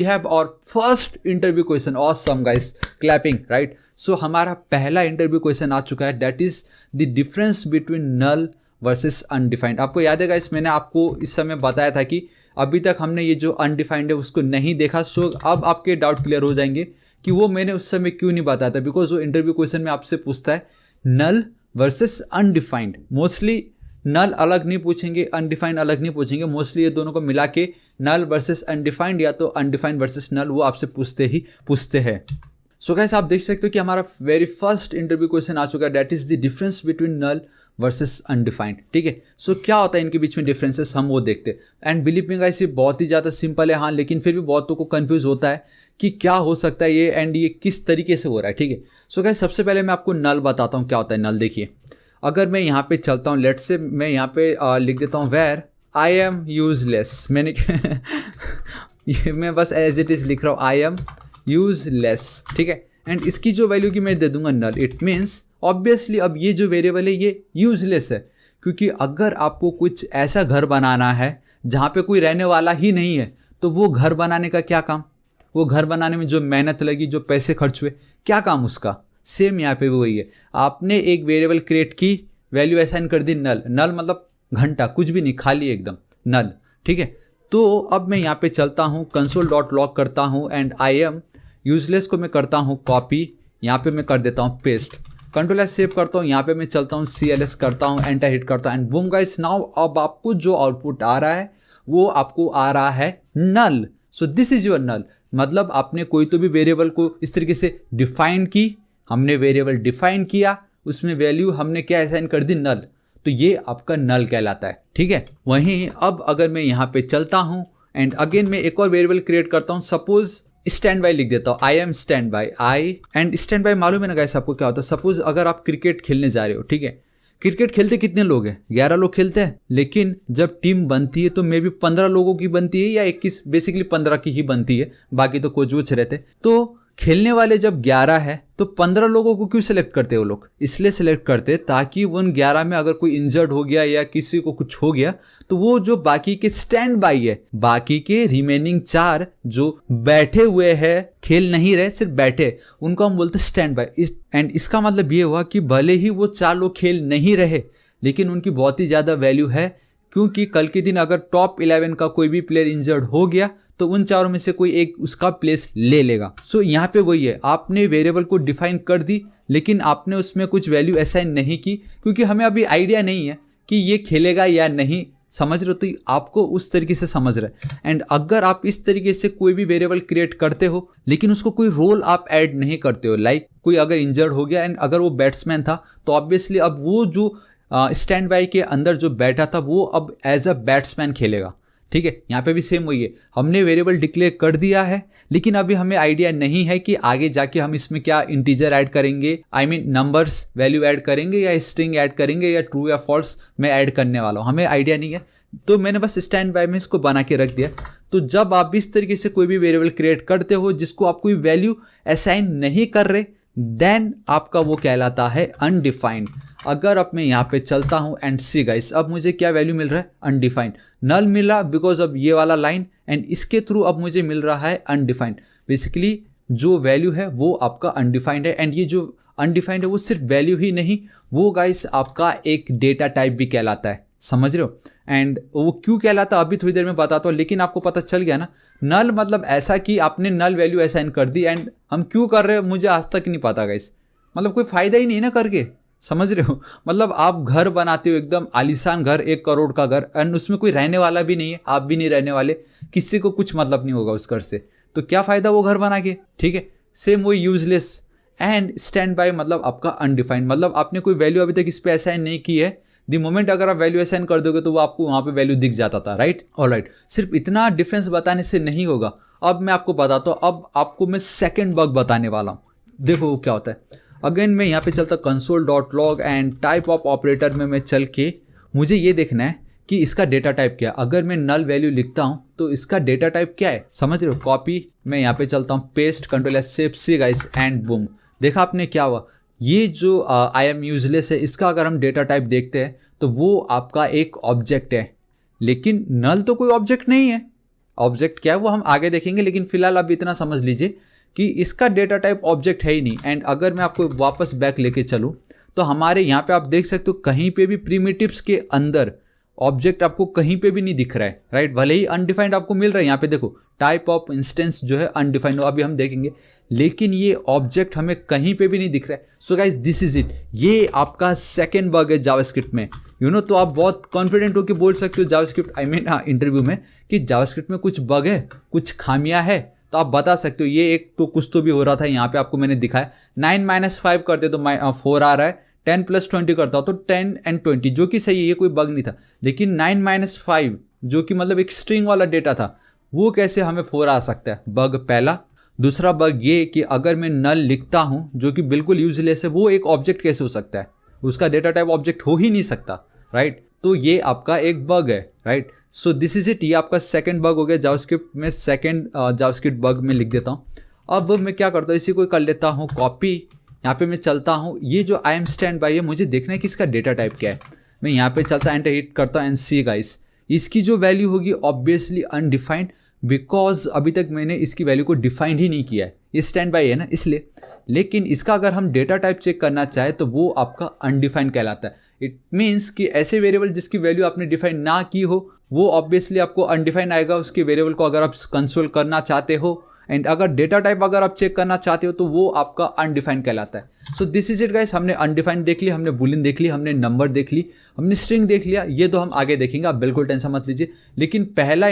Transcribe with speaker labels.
Speaker 1: We have our first interview question. Awesome guys, clapping, right? So हमारा पहला interview question आ चुका है, that is the difference between null versus undefined. आपको याद है गाइस, मैंने आपको इस समय बताया था कि अभी तक हमने ये जो अनडिफाइंड है उसको नहीं देखा। सो अब आपके डाउट क्लियर हो जाएंगे कि वो मैंने उस समय क्यों नहीं बताया था, बिकॉज वो इंटरव्यू क्वेश्चन में आपसे पूछता है नल वर्सेस अनडिफाइंड। मोस्टली नल अलग नहीं पूछेंगे, अनडिफाइंड अलग नहीं पूछेंगे, मोस्टली ये दोनों को मिला के नल वर्सेस अनडिफाइंड या तो अनडिफाइंड वर्सेस नल वो आपसे पूछते हैं। सो गाइस, आप देख सकते हो कि हमारा वेरी फर्स्ट इंटरव्यू क्वेश्चन आ चुका है, that is the difference between null versus undefined. ठीक है, सो क्या होता है इनके बीच में डिफरेंसेस, हम वो देखते हैं। एंड बिलीव मी गाइस, ये बहुत ही ज़्यादा सिंपल है, हाँ, लेकिन फिर भी बहुतों को कंफ्यूज होता है कि क्या हो सकता है ये एंड ये किस तरीके से हो रहा है। ठीक है, सो गाइस सबसे पहले मैं आपको नल बताता हूँ क्या होता है नल। देखिए, अगर मैं यहाँ पे चलता हूँ, लेट्स से मैं यहाँ पे लिख देता हूँ वेयर आई एम यूजलेस। मैंने ये मैं बस एज इट इज़ लिख रहा हूँ, आई एम यूजलेस। ठीक है, एंड इसकी जो वैल्यू की मैं दे दूंगा नल, इट मीन्स ऑब्वियसली अब ये जो वेरिएबल है ये यूजलेस है, क्योंकि अगर आपको कुछ ऐसा घर बनाना है जहाँ पे कोई रहने वाला ही नहीं है, तो वो घर बनाने का क्या काम, वो घर बनाने में जो मेहनत लगी, जो पैसे खर्च हुए, क्या काम उसका। सेम यहाँ पे भी वही है, आपने एक वेरिएबल क्रिएट की, वैल्यू असाइन कर दी नल। नल मतलब घंटा, कुछ भी नहीं, खाली एकदम नल। ठीक है, तो अब मैं यहाँ पे चलता हूँ, कंसोल डॉट लॉग करता हूँ एंड आई एम यूजलेस को मैं करता हूँ कॉपी, यहाँ पे मैं कर देता हूँ पेस्ट, कंट्रोल एस सेव करता हूँ, यहाँ पे मैं चलता हूँ CLS करता हूँ, एंटर हिट करता हूँ एंड बूम गाइस, नाउ अब आपको जो आउटपुट आ रहा है वो आपको आ रहा है नल। सो दिस इज योर नल। मतलब आपने कोई तो भी वेरिएबल को इस तरीके से डिफाइन की, हमने वेरिएबल डिफाइन किया, उसमें वैल्यू हमने क्या असाइन कर दी, नल, तो ये आपका नल कहलाता है। ठीक है, वहीं अब अगर मैं यहाँ पे चलता हूँ एंड अगेन मैं एक और वेरिएबल क्रिएट करता हूँ, सपोज स्टैंड बाय लिख देता हूँ, I am stand by, I and stand by मालूम है ना गाइस आपको क्या होता है। सपोज अगर आप क्रिकेट खेलने जा रहे हो, ठीक है, क्रिकेट खेलते कितने लोग हैं, 11 लोग खेलते हैं, लेकिन जब टीम बनती है तो मे बी 15 लोगों की बनती है या 21, बेसिकली 15 की ही बनती है, बाकी तो कोच वोच रहते। तो खेलने वाले जब 11 है तो 15 लोगों को क्यों सिलेक्ट करते हैं वो लोग, इसलिए सिलेक्ट करते ताकि उन 11 में अगर कोई इंजर्ड हो गया या किसी को कुछ हो गया तो वो जो बाकी के स्टैंड बाई है, बाकी के रिमेनिंग 4 जो बैठे हुए हैं, खेल नहीं रहे, सिर्फ बैठे, उनको हम बोलते स्टैंड बाई। एंड इसका मतलब ये हुआ कि भले ही वो 4 लोग खेल नहीं रहे, लेकिन उनकी बहुत ही ज्यादा वैल्यू है, क्योंकि कल के दिन अगर टॉप 11 का कोई भी प्लेयर इंजर्ड हो गया तो उन 4 में से कोई एक उसका प्लेस ले लेगा। सो यहाँ पे वही है, आपने वेरिएबल को डिफाइन कर दी, लेकिन आपने उसमें कुछ वैल्यू असाइन नहीं की, क्योंकि हमें अभी आइडिया नहीं है कि ये खेलेगा या नहीं, समझ रहे हो, तो आपको उस तरीके से समझ रहे। एंड अगर आप इस तरीके से कोई भी वेरिएबल क्रिएट करते हो लेकिन उसको कोई रोल आप ऐड नहीं करते हो, लाइक कोई अगर इंजर्ड हो गया एंड अगर वो बैट्समैन था तो ऑब्वियसली अब वो जो स्टैंड बाई के अंदर जो बैठा था वो अब एज अ बैट्समैन खेलेगा। ठीक है, यहाँ पे भी सेम वही है, हमने वेरिएबल डिक्लेयर कर दिया है, लेकिन अभी हमें आइडिया नहीं है कि आगे जाके हम इसमें क्या इंटीजर ऐड करेंगे, I mean numbers value add करेंगे या स्ट्रिंग ऐड करेंगे या ट्रू या फॉल्स में ऐड करने वाला हूँ, हमें आइडिया नहीं है। तो मैंने बस स्टैंड बाय में इसको बना के रख दिया। तो जब आप इस तरीके से कोई भी वेरिएबल क्रिएट करते हो जिसको आप कोई वैल्यू असाइन नहीं कर रहे, देन आपका वो कहलाता है अनडिफाइंड। अगर अब मैं यहाँ पे चलता हूँ एंड सी गाइस, अब मुझे क्या वैल्यू मिल रहा है, अनडिफाइंड। नल मिला बिकॉज अब ये वाला लाइन, एंड इसके थ्रू अब मुझे मिल रहा है अनडिफाइंड। बेसिकली जो वैल्यू है वो आपका अनडिफाइंड है, एंड ये जो अनडिफाइंड है वो सिर्फ वैल्यू ही नहीं, वो गाइस आपका एक डेटा टाइप भी कहलाता है, समझ रहे हो। एंड वो क्यों कहलाता अभी थोड़ी देर में बताता हूँ, लेकिन आपको पता चल गया ना। नल मतलब ऐसा कि आपने नल वैल्यू असाइन कर दी, एंड हम क्यों कर रहे हैं मुझे आज तक नहीं पता गाइस, मतलब कोई फायदा ही नहीं ना करके, समझ रहे हो। मतलब आप घर बनाते हो, एकदम आलीशान घर, 1 करोड़ का घर, एंड उसमें कोई रहने वाला भी नहीं है, आप भी नहीं रहने वाले, किसी को कुछ मतलब नहीं होगा उस घर से, तो क्या फायदा वो घर बना के। ठीक है, सेम वो यूजलेस। एंड स्टैंड बाय मतलब आपका अनडिफाइंड, मतलब आपने कोई वैल्यू अभी तक इस पर असाइन नहीं की है, द मोमेंट अगर आप वैल्यू असाइन कर दोगे तो वो आपको वहां पे वैल्यू दिख जाता था, राइट। ऑलराइट, सिर्फ इतना डिफरेंस बताने से नहीं होगा, अब मैं आपको बताता हूँ। अब आपको मैं सेकंड बग बताने वाला हूँ, देखो वो क्या होता है। अगेन मैं यहाँ पे चलता console dot log and type of operator में मैं चल के मुझे ये देखना है कि इसका डेटा टाइप क्या है। अगर मैं नल वैल्यू लिखता हूँ तो इसका डेटा टाइप क्या है, समझ रहे हो। कॉपी, मैं यहाँ पे चलता हूँ, paste, control S save see guys and boom. देखा आपने क्या हुआ, ये जो आई एम यूजलेस है, इसका अगर हम डेटा टाइप देखते हैं तो वो आपका एक ऑब्जेक्ट है, लेकिन नल तो कोई ऑब्जेक्ट नहीं है। ऑब्जेक्ट क्या है वो हम आगे देखेंगे, लेकिन फिलहाल आप इतना समझ लीजिए कि इसका डेटा टाइप ऑब्जेक्ट है ही नहीं। एंड अगर मैं आपको वापस बैक लेके चलूँ तो हमारे यहाँ पे आप देख सकते हो कहीं पे भी प्रीमिटिव्स के अंदर ऑब्जेक्ट आपको कहीं पे भी नहीं दिख रहा है, राइट। भले ही अनडिफाइंड आपको मिल रहा है, यहाँ पे देखो टाइप ऑफ इंस्टेंस जो है अनडिफाइंड, अभी हम देखेंगे, लेकिन ये ऑब्जेक्ट हमें कहीं पे भी नहीं दिख रहा है। So guys this is it, ये आपका सेकेंड बग है जावास्क्रिप्ट में, तो आप बहुत कॉन्फिडेंट होकर बोल सकते हो जावास्क्रिप्ट इंटरव्यू में कि जावास्क्रिप्ट में कुछ बग है, कुछ खामियां है, तो आप बता सकते हो। ये एक तो कुछ तो भी हो रहा था, यहाँ पे आपको मैंने दिखाया 9 - 5 करते तो 4 आ रहा है, 10 + 20 करता हो तो 10 and 20, जो कि सही है, ये कोई बग नहीं था। लेकिन 9 - 5 जो कि मतलब एक स्ट्रिंग वाला डेटा था, वो कैसे हमें 4 आ सकता है, बग पहला। दूसरा बग ये कि अगर मैं नल लिखता हूँ जो कि बिल्कुल यूजलेस है, वो एक ऑब्जेक्ट कैसे हो सकता है, उसका डेटा टाइप ऑब्जेक्ट हो ही नहीं सकता, राइट। तो ये आपका एक बग है, right. So this is it, ये आपका सेकंड बग हो गया जावास्क्रिप्ट में, सेकंड जावास्क्रिप्ट बग में लिख देता हूँ। अब मैं क्या करता हूँ, इसी को कर लेता हूँ कॉपी, यहाँ पे मैं चलता हूँ, ये जो आई एम स्टैंड बाई है, मुझे देखना है कि इसका डेटा टाइप क्या है। मैं यहाँ पे चलता एंटर हिट करता हूँ एंड सी गाइस, इसकी जो वैल्यू होगी ऑब्वियसली अनडिफाइंड, बिकॉज अभी तक मैंने इसकी वैल्यू को डिफाइंड ही नहीं किया है, ये स्टैंड बाई है ना इसलिए। लेकिन इसका अगर हम डेटा टाइप चेक करना चाहे तो वो आपका अनडिफाइंड कहलाता है। इट मीन्स कि ऐसे वेरिएबल जिसकी वैल्यू आपने डिफाइन ना की हो वो ऑब्वियसली आपको अनडिफाइंड आएगा उसके वेरिएबल को, अगर आप कंसोल करना चाहते हो। एंड अगर डेटा टाइप अगर आप चेक करना चाहते हो तो वो आपका अनडिफाइंड कहलाता है। So this is it guys, हमने अनडिफाइंड देख ली, हमने बूलियन देख ली, हमने नंबर देख ली, हमने स्ट्रिंग देख लिया, ये तो हम आगे देखेंगे, आप बिल्कुल टेंशन मत लीजिए। लेकिन पहला